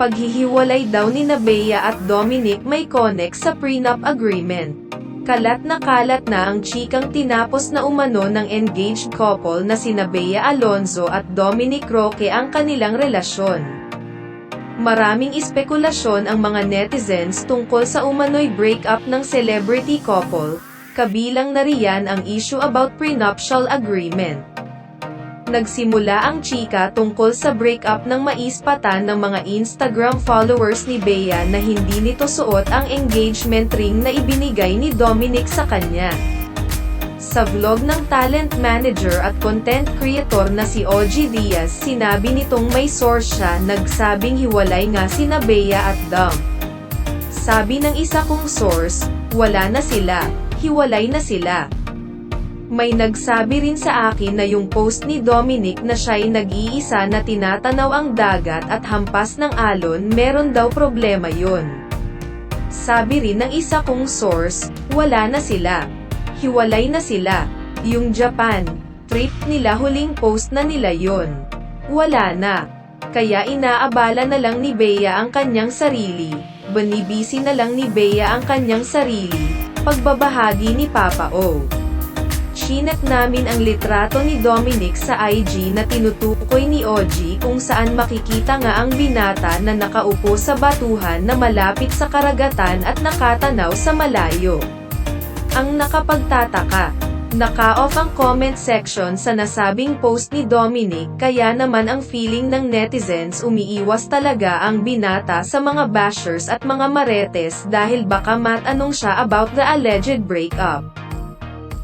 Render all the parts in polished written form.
Paghihiwalay daw ni Bea at Dominic may connect sa prenup agreement. Kalat na ang chikang tinapos na umano ng engaged couple na sina Bea Alonzo at Dominic Roque ang kanilang relasyon. Maraming espekulasyon ang mga netizens tungkol sa umano'y breakup ng celebrity couple, kabilang na riyan ang issue about prenuptial agreement. Nagsimula ang chika tungkol sa breakup ng maispatan ng mga Instagram followers ni Bea na hindi nito suot ang engagement ring na ibinigay ni Dominic sa kanya. Sa vlog ng talent manager at content creator na si OG Diaz, sinabi nitong may source siya nagsabing hiwalay nga sina Bea at Dom. Sabi ng isa kong source, wala na sila, hiwalay na sila. May nagsabi rin sa akin na yung post ni Dominic na siya'y nag-iisa na tinatanaw ang dagat at hampas ng alon, meron daw problema yun. Sabi rin ng isa kong source, wala na sila. Hiwalay na sila. Yung Japan trip nila, huling post na nila yun. Wala na. Kaya inaabala na lang ni Bea ang kanyang sarili. Banibisi na lang ni Bea ang kanyang sarili. Pagbabahagi ni Papa O. Chinek namin ang litrato ni Dominic sa IG na tinutukoy ni OG kung saan makikita nga ang binata na nakaupo sa batuhan na malapit sa karagatan at nakatanaw sa malayo. Ang nakapagtataka, naka-off ang comment section sa nasabing post ni Dominic, kaya naman ang feeling ng netizens umiiwas talaga ang binata sa mga bashers at mga maretes dahil baka matanong siya about the alleged breakup.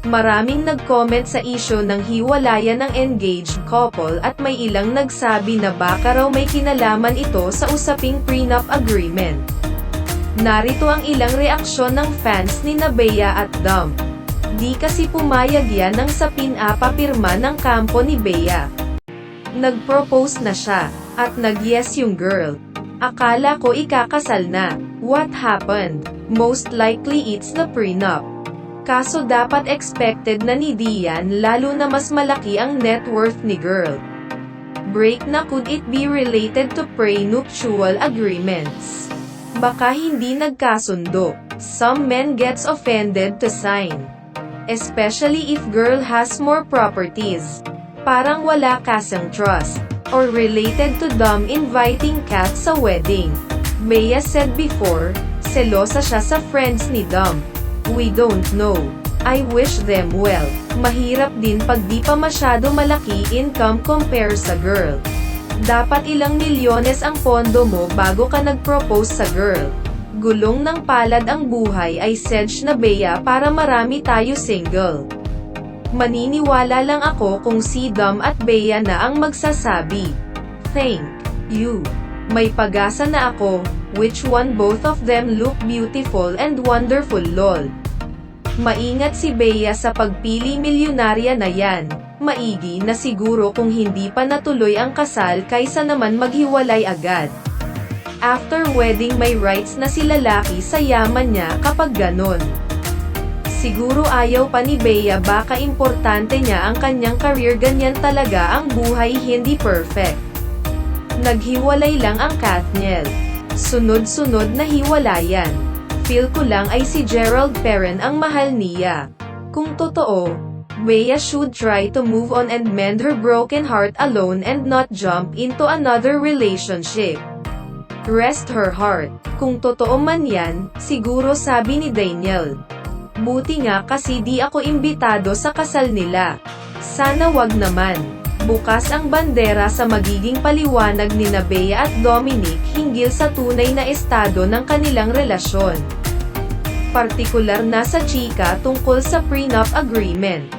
Maraming nag-comment sa issue ng hiwalayan ng engaged couple at may ilang nagsabi na baka raw may kinalaman ito sa usaping prenup agreement. Narito ang ilang reaksyon ng fans ni Bea at Dom. Di kasi pumayag yan ng sa pinapapirma ng kampo ni Bea. Nag-propose na siya, at nag-yes yung girl. Akala ko ikakasal na. What happened? Most likely it's the prenup. Kaso dapat expected na ni Dian, lalo na mas malaki ang net worth ni girl. Break na, could it be related to prenuptial agreements? Baka hindi nagkasundo. Some men gets offended to sign. Especially if girl has more properties. Parang wala kasang trust. Or related to Dom inviting Kat sa wedding. Bea said before, selosa siya sa friends ni Dom. We don't know. I wish them well. Mahirap din pag di pa masyado malaki income compare sa girl. Dapat ilang milyones ang pondo mo bago ka nag-propose sa girl. Gulong ng palad ang buhay, ay sedge na Bea, para marami tayo single. Maniniwala lang ako kung si Dom at Bea na ang magsasabi. Thank you. May pag-asa na ako. Which one? Both of them look beautiful and wonderful, lol. Maingat si Bea sa pagpili, milyonarya na yan. Maigi na siguro kung hindi pa natuloy ang kasal kaysa naman maghiwalay agad. After wedding may rights na si lalaki sa yaman niya kapag ganon. Siguro ayaw pa ni Bea, baka importante niya ang kanyang career, ganyan talaga ang buhay, hindi perfect. Naghiwalay lang ang Katniel. Sunod-sunod na hiwalayan. Feel ko lang ay si Gerald Perren ang mahal niya. Kung totoo, Bea should try to move on and mend her broken heart alone and not jump into another relationship. Rest her heart. Kung totoo man yan, siguro, sabi ni Daniel. Buti nga kasi di ako imbitado sa kasal nila. Sana wag naman. Bukas ang bandera sa magiging paliwanag ni Bea at Dominic hinggil sa tunay na estado ng kanilang relasyon. Partikular na sa chika tungkol sa prenup agreement.